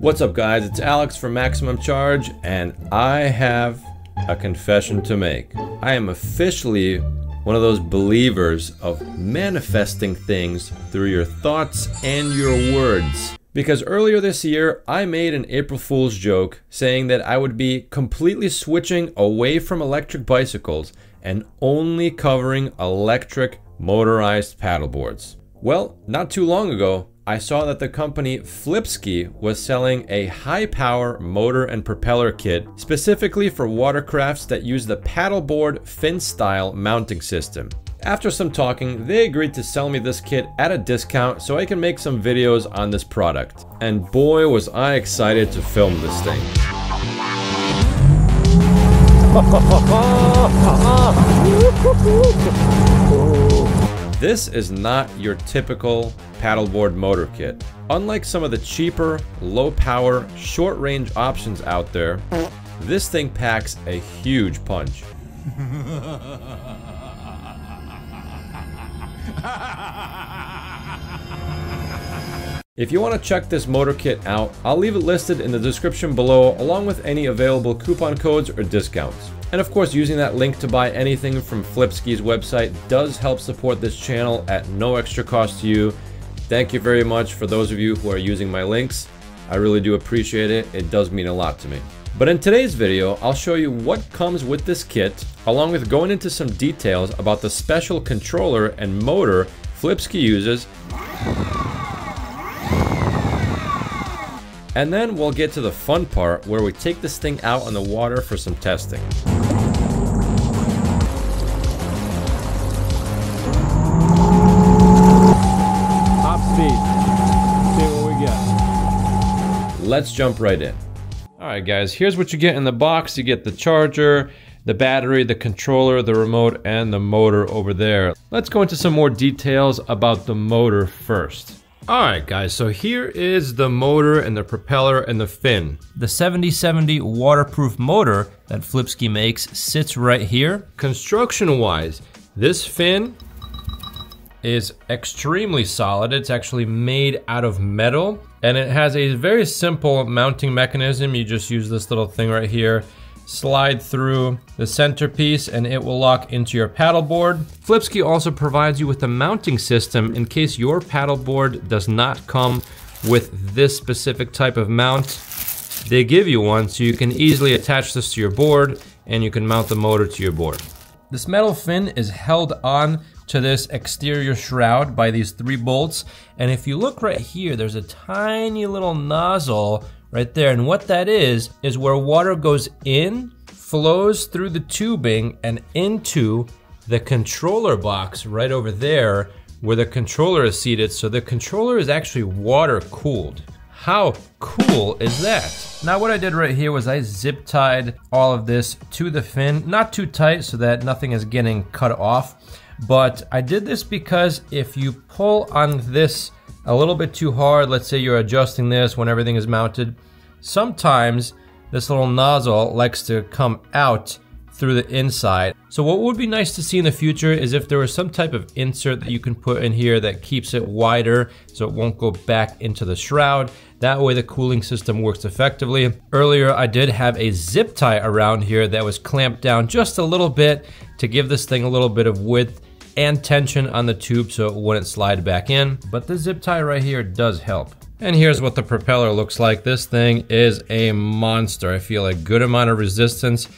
What's up guys, it's Alex from Maximum Charge, and I have a confession to make. I am officially one of those believers of manifesting things through your thoughts and your words. Because earlier this year, I made an April Fool's joke saying that I would be completely switching away from electric bicycles and only covering electric motorized paddleboards. Well, not too long ago, I saw that the company Flipsky was selling a high-power motor and propeller kit specifically for watercrafts that use the paddleboard fin-style mounting system. After some talking, they agreed to sell me this kit at a discount so I can make some videos on this product. And boy was I excited to film this thing. This is not your typical paddleboard motor kit. Unlike some of the cheaper, low-power, short-range options out there, this thing packs a huge punch. If you want to check this motor kit out, I'll leave it listed in the description below along with any available coupon codes or discounts. And of course, using that link to buy anything from Flipsky's website does help support this channel at no extra cost to you. Thank you very much for those of you who are using my links. I really do appreciate it. It does mean a lot to me. But in today's video, I'll show you what comes with this kit, along with going into some details about the special controller and motor Flipsky uses. And then we'll get to the fun part where we take this thing out on the water for some testing. Top speed. See what we get. Let's jump right in. Alright guys, here's what you get in the box. You get the charger, the battery, the controller, the remote, and the motor over there. Let's go into some more details about the motor first. Alright guys, so here is the motor and the propeller and the fin. The 7070 waterproof motor that Flipsky makes sits right here. Construction wise, this fin is extremely solid. It's actually made out of metal, and it has a very simple mounting mechanism. You just use this little thing right here, slide through the centerpiece, and it will lock into your paddleboard. Flipsky also provides you with a mounting system in case your paddleboard does not come with this specific type of mount. They give you one so you can easily attach this to your board and you can mount the motor to your board. This metal fin is held on to this exterior shroud by these 3 bolts, and if you look right here, there's a tiny little nozzle right there, and what that is where water goes in, flows through the tubing and into the controller box right over there where the controller is seated. So the controller is actually water cooled. How cool is that? Now what I did right here was I zip tied all of this to the fin, not too tight so that nothing is getting cut off, but I did this because if you pull on this a little bit too hard, let's say you're adjusting this when everything is mounted, sometimes this little nozzle likes to come out through the inside. So what would be nice to see in the future is if there was some type of insert that you can put in here that keeps it wider so it won't go back into the shroud. That way the cooling system works effectively. Earlier I did have a zip tie around here that was clamped down just a little bit to give this thing a little bit of width and tension on the tube so it wouldn't slide back in. But the zip tie right here does help. And here's what the propeller looks like. This thing is a monster. I feel a good amount of resistance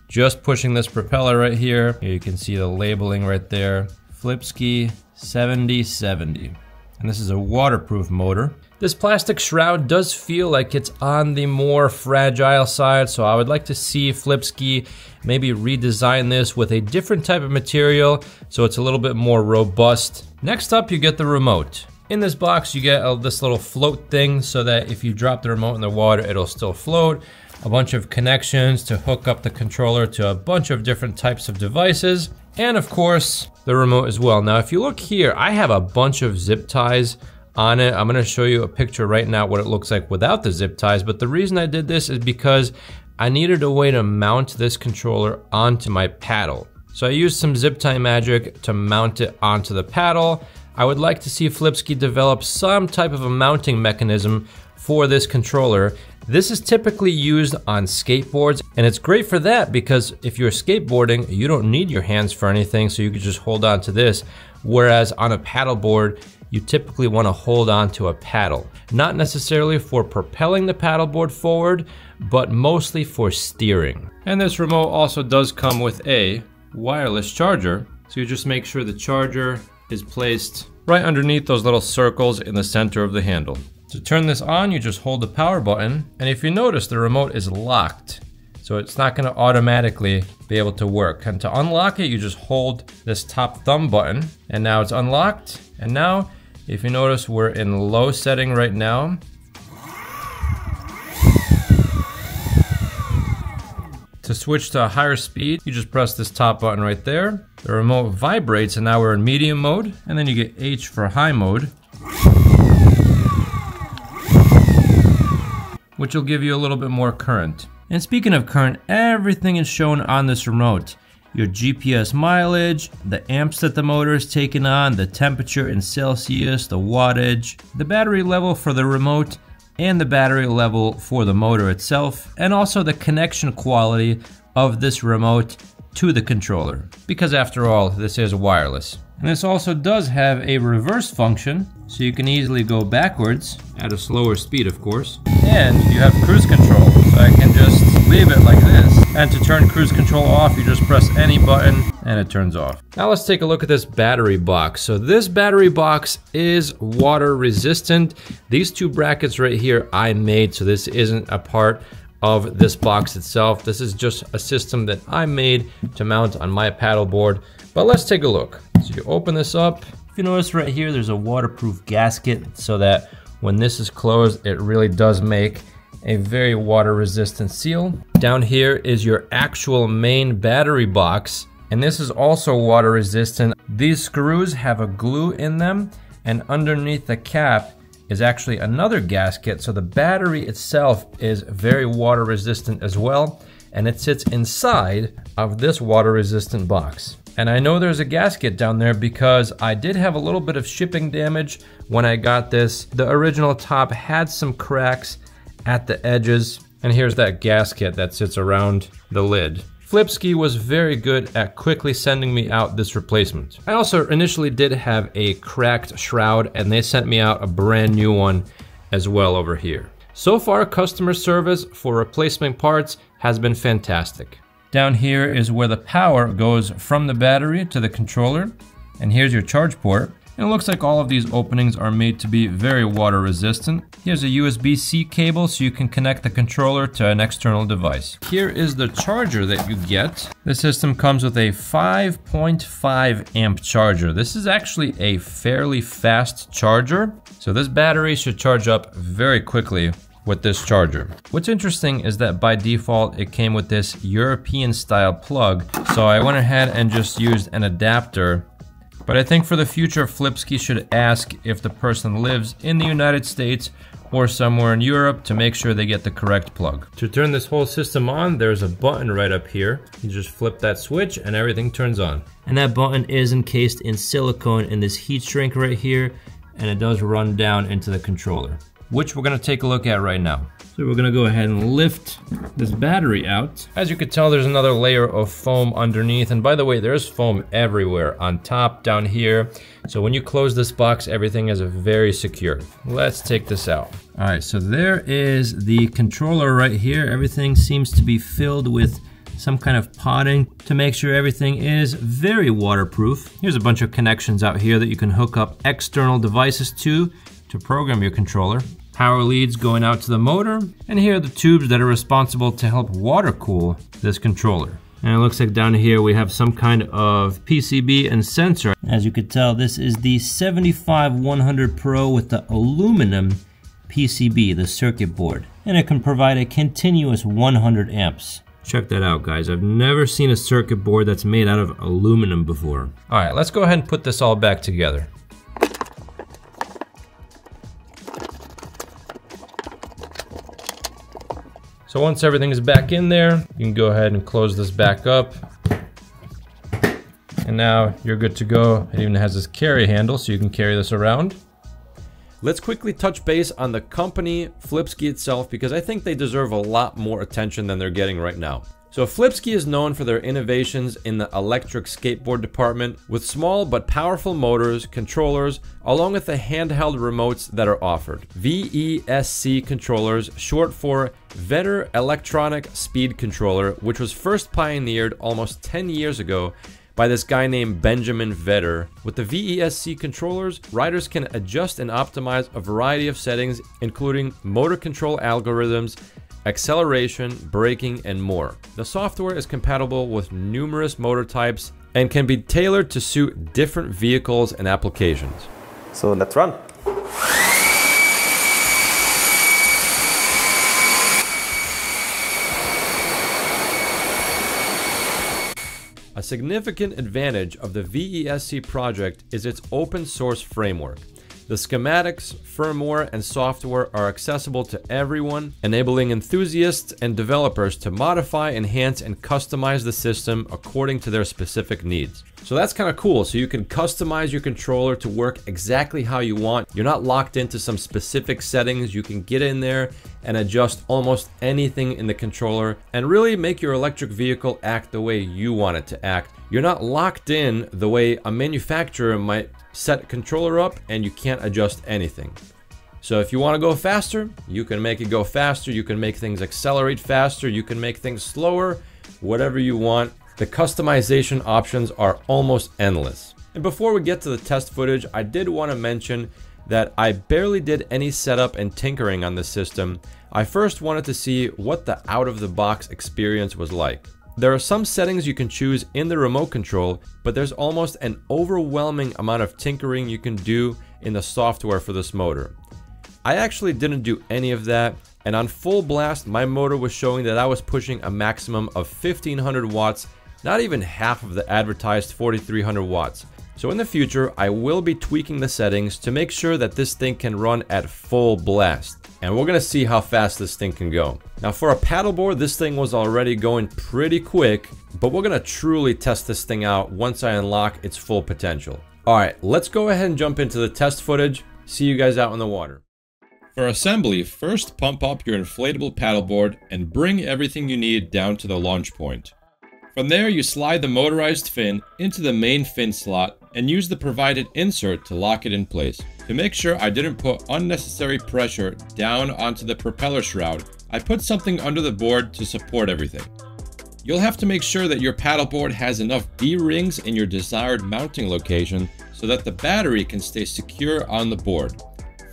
just pushing this propeller right here. Here you can see the labeling right there. Flipsky 7070. And this is a waterproof motor. This plastic shroud does feel like it's on the more fragile side, so I would like to see Flipsky maybe redesign this with a different type of material so it's a little bit more robust. Next up, you get the remote. In this box, you get this little float thing so that if you drop the remote in the water, it'll still float. A bunch of connections to hook up the controller to a bunch of different types of devices. And of course, the remote as well. Now, if you look here, I have a bunch of zip ties on it. I'm gonna show you a picture right now what it looks like without the zip ties, but the reason I did this is because I needed a way to mount this controller onto my paddle. So I used some zip tie magic to mount it onto the paddle. I would like to see Flipsky develop some type of a mounting mechanism for this controller. This is typically used on skateboards, and it's great for that because if you're skateboarding, you don't need your hands for anything, so you can just hold on to this. Whereas on a paddleboard, you typically want to hold on to a paddle. Not necessarily for propelling the paddleboard forward, but mostly for steering. And this remote also does come with a wireless charger, so you just make sure the charger is placed right underneath those little circles in the center of the handle. To turn this on, you just hold the power button, and if you notice, the remote is locked, so it's not gonna automatically be able to work. And to unlock it, you just hold this top thumb button, and now it's unlocked. And now, if you notice, we're in low setting right now. To switch to a higher speed, you just press this top button right there. The remote vibrates, and now we're in medium mode, and then you get H for high mode, which will give you a little bit more current. And speaking of current, everything is shown on this remote. Your GPS mileage, the amps that the motor is taking on, the temperature in Celsius, the wattage, the battery level for the remote, and the battery level for the motor itself, and also the connection quality of this remote to the controller. Because after all, this is wireless. And this also does have a reverse function, so you can easily go backwards, at a slower speed of course. And you have cruise control, so I can just leave it like this. And to turn cruise control off, you just press any button and it turns off. Now let's take a look at this battery box. So this battery box is water resistant. These two brackets right here I made, so this isn't a part of this box itself. This is just a system that I made to mount on my paddleboard. But let's take a look. So you open this up. If you notice right here, there's a waterproof gasket so that when this is closed, it really does make a very water resistant seal. Down here is your actual main battery box, and this is also water resistant. These screws have a glue in them, and underneath the cap is actually another gasket, so the battery itself is very water resistant as well, and it sits inside of this water resistant box. And I know there's a gasket down there because I did have a little bit of shipping damage when I got this. The original top had some cracks at the edges, and here's that gasket that sits around the lid. Flipsky was very good at quickly sending me out this replacement. I also initially did have a cracked shroud, and they sent me out a brand new one as well over here. So far, customer service for replacement parts has been fantastic. Down here is where the power goes from the battery to the controller, and here's your charge port. And it looks like all of these openings are made to be very water resistant. Here's a USB-C cable so you can connect the controller to an external device. Here is the charger that you get. The system comes with a 5.5 amp charger. This is actually a fairly fast charger, so this battery should charge up very quickly with this charger. What's interesting is that by default it came with this European style plug, so I went ahead and just used an adapter. But I think for the future, Flipsky should ask if the person lives in the United States or somewhere in Europe to make sure they get the correct plug. To turn this whole system on, there's a button right up here. You just flip that switch and everything turns on. And that button is encased in silicone in this heat shrink right here, and it does run down into the controller, which we're gonna take a look at right now. So we're gonna go ahead and lift this battery out. As you can tell, there's another layer of foam underneath. And by the way, there's foam everywhere, on top, down here. So when you close this box, everything is very secure. Let's take this out. All right, so there is the controller right here. Everything seems to be filled with some kind of potting to make sure everything is very waterproof. Here's a bunch of connections out here that you can hook up external devices to program your controller. Power leads going out to the motor, and here are the tubes that are responsible to help water cool this controller. And it looks like down here we have some kind of PCB and sensor. As you can tell, this is the 75100 Pro with the aluminum PCB, the circuit board, and it can provide a continuous 100 amps. Check that out, guys. I've never seen a circuit board that's made out of aluminum before. All right, let's go ahead and put this all back together. So once everything is back in there, you can go ahead and close this back up. And now you're good to go. It even has this carry handle so you can carry this around. Let's quickly touch base on the company Flipsky itself, because I think they deserve a lot more attention than they're getting right now. So Flipsky is known for their innovations in the electric skateboard department with small but powerful motors, controllers, along with the handheld remotes that are offered. VESC controllers, short for Vetter Electronic Speed Controller, which was first pioneered almost 10 years ago by this guy named Benjamin Vetter. With the VESC controllers, riders can adjust and optimize a variety of settings, including motor control algorithms, acceleration, braking, and more. The software is compatible with numerous motor types and can be tailored to suit different vehicles and applications. So let's run. A significant advantage of the VESC project is its open source framework. The schematics, firmware, and software are accessible to everyone, enabling enthusiasts and developers to modify, enhance, and customize the system according to their specific needs. So that's kind of cool. So you can customize your controller to work exactly how you want. You're not locked into some specific settings. You can get in there and adjust almost anything in the controller and really make your electric vehicle act the way you want it to act. You're not locked in the way a manufacturer might set a controller up and you can't adjust anything. So if you want to go faster, you can make it go faster. You can make things accelerate faster. You can make things slower, whatever you want. The customization options are almost endless. And before we get to the test footage, I did want to mention that I barely did any setup and tinkering on the system. I first wanted to see what the out-of-the-box experience was like. There are some settings you can choose in the remote control, but there's almost an overwhelming amount of tinkering you can do in the software for this motor. I actually didn't do any of that, and on full blast, my motor was showing that I was pushing a maximum of 1500 watts, not even half of the advertised 4300 watts. So in the future, I will be tweaking the settings to make sure that this thing can run at full blast. And we're gonna see how fast this thing can go. Now for a paddleboard, this thing was already going pretty quick, but we're gonna truly test this thing out once I unlock its full potential. All right, let's go ahead and jump into the test footage. See you guys out in the water. For assembly, first pump up your inflatable paddleboard and bring everything you need down to the launch point. From there, you slide the motorized fin into the main fin slot and use the provided insert to lock it in place. To make sure I didn't put unnecessary pressure down onto the propeller shroud, I put something under the board to support everything. You'll have to make sure that your paddleboard has enough D-rings in your desired mounting location so that the battery can stay secure on the board.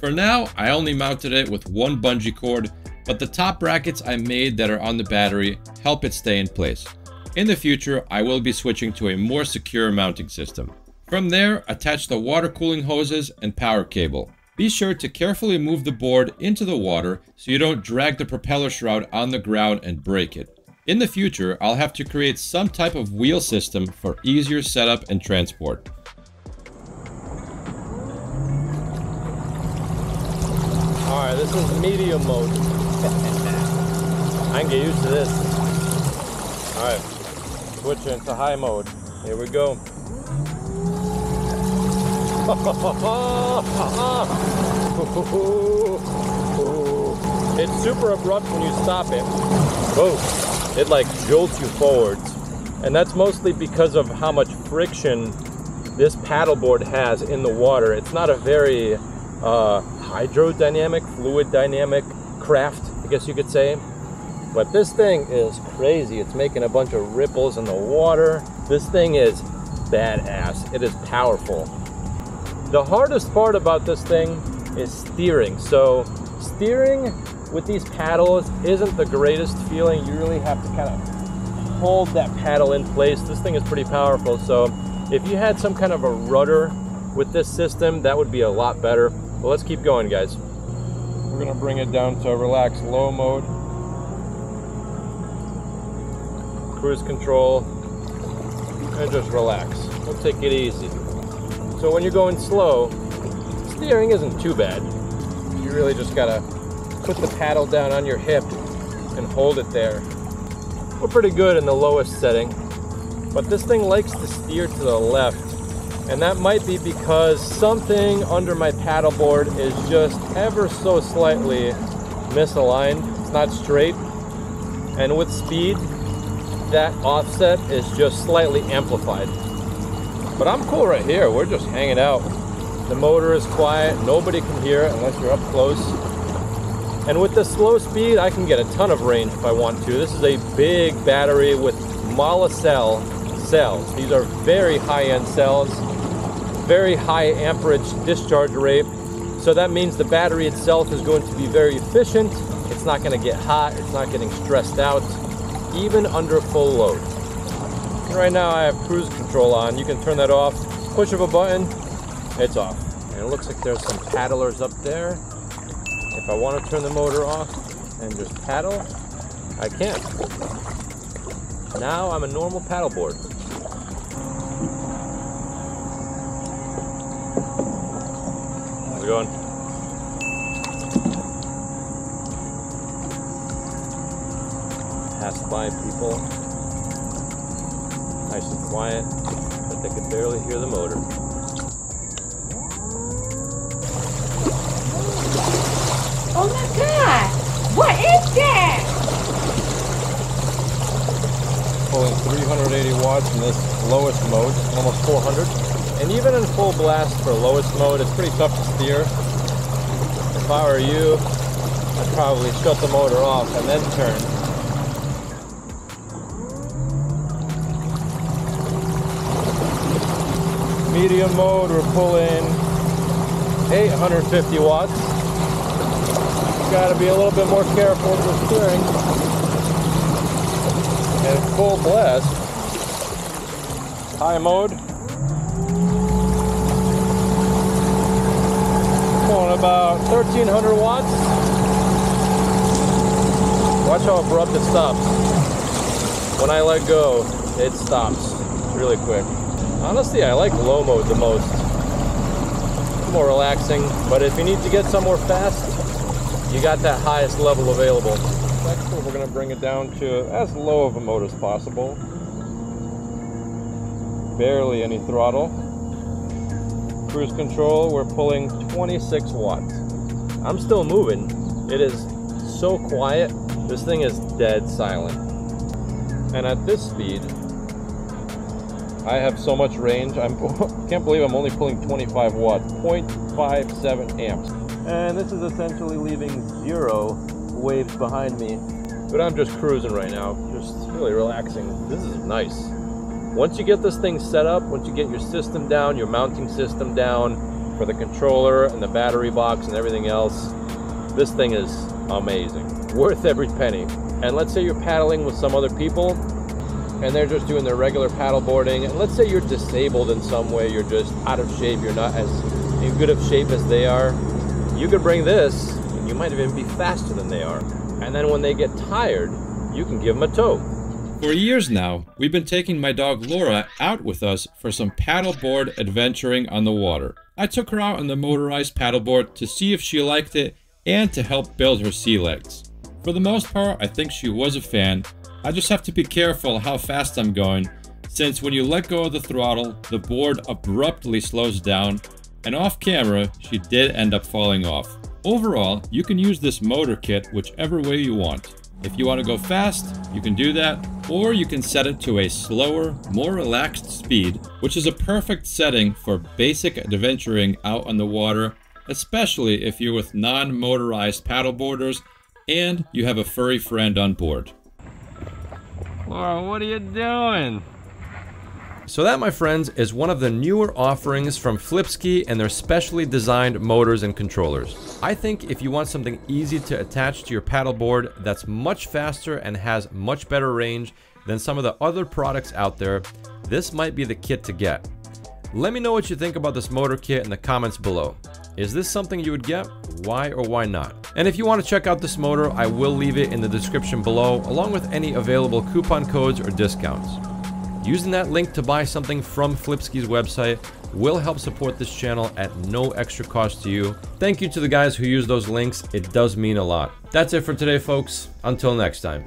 For now, I only mounted it with one bungee cord, but the top brackets I made that are on the battery help it stay in place. In the future, I will be switching to a more secure mounting system. From there, attach the water cooling hoses and power cable. Be sure to carefully move the board into the water so you don't drag the propeller shroud on the ground and break it. In the future, I'll have to create some type of wheel system for easier setup and transport. Alright, this is medium mode. I can get used to this. Alright, switch into high mode. Here we go. It's super abrupt when you stop it. Whoa, it like jolts you forwards. And that's mostly because of how much friction this paddleboard has in the water. It's not a very hydrodynamic, fluid dynamic craft, I guess you could say. But this thing is crazy. It's making a bunch of ripples in the water. This thing is badass. It is powerful. The hardest part about this thing is steering. So steering with these paddles isn't the greatest feeling. You really have to kind of hold that paddle in place. This thing is pretty powerful. So if you had some kind of a rudder with this system, that would be a lot better. But let's keep going, guys. We're gonna bring it down to relax low mode. Cruise control, and just relax. We'll take it easy. So when you're going slow, steering isn't too bad. You really just gotta put the paddle down on your hip and hold it there. We're pretty good in the lowest setting. but this thing likes to steer to the left. And that might be because something under my paddleboard is just ever so slightly misaligned. It's not straight. And with speed, that offset is just slightly amplified. But I'm cool right here. We're just hanging out. The motor is quiet. Nobody can hear it unless you're up close. And with the slow speed, I can get a ton of range if I want to. This is a big battery with mollicell cells. These are very high-end cells, very high amperage discharge rate. So that means the battery itself is going to be very efficient. It's not going to get hot. It's not getting stressed out, even under full load. And right now I have cruise control on. You can turn that off. Push of a button, it's off. And it looks like there's some paddlers up there. If I want to turn the motor off and just paddle, I can. Now I'm a normal paddleboard. How's it going? Pass by people. Nice and quiet, but they can barely hear the motor. Oh my God! What is that? Pulling 380 watts in this lowest mode, almost 400. And even in full blast for lowest mode, it's pretty tough to steer. If I were you, I'd probably shut the motor off and then turn. Medium mode, we're pulling 850 watts. Got to be a little bit more careful with the steering. And full blast, high mode, pulling about 1300 watts. Watch how abrupt it stops. When I let go, it stops really quick. Honestly, I like low mode the most. It's more relaxing, but if you need to get somewhere fast, you got that highest level available. Next, we're going to bring it down to as low of a mode as possible. Barely any throttle. Cruise control, we're pulling 26 watts. I'm still moving. It is so quiet. This thing is dead silent. And at this speed, I have so much range. I can't believe I'm only pulling 25 watts, 0.57 amps. And this is essentially leaving 0 waves behind me. But I'm just cruising right now, just really relaxing. This is nice. Once you get this thing set up, once you get your system down, your mounting system down for the controller and the battery box and everything else, this thing is amazing. Worth every penny. And let's say you're paddling with some other people and they're just doing their regular paddle boarding, and let's say you're disabled in some way, you're just out of shape, you're not as in good of shape as they are. You could bring this, and you might even be faster than they are. And then when they get tired, you can give them a tow. For years now, we've been taking my dog Laura out with us for some paddleboard adventuring on the water. I took her out on the motorized paddleboard to see if she liked it and to help build her sea legs. For the most part, I think she was a fan. I just have to be careful how fast I'm going, since when you let go of the throttle, the board abruptly slows down, and off camera, she did end up falling off. Overall, you can use this motor kit whichever way you want. If you want to go fast, you can do that, or you can set it to a slower, more relaxed speed, which is a perfect setting for basic adventuring out on the water, especially if you're with non-motorized paddleboarders and you have a furry friend on board. Laura, what are you doing? So that, my friends, is one of the newer offerings from Flipsky and their specially designed motors and controllers. I think if you want something easy to attach to your paddleboard that's much faster and has much better range than some of the other products out there, this might be the kit to get. Let me know what you think about this motor kit in the comments below. Is this something you would get? Why or why not? And if you want to check out this motor, I will leave it in the description below, along with any available coupon codes or discounts. Using that link to buy something from Flipsky's website will help support this channel at no extra cost to you. Thank you to the guys who use those links. It does mean a lot. That's it for today, folks. Until next time.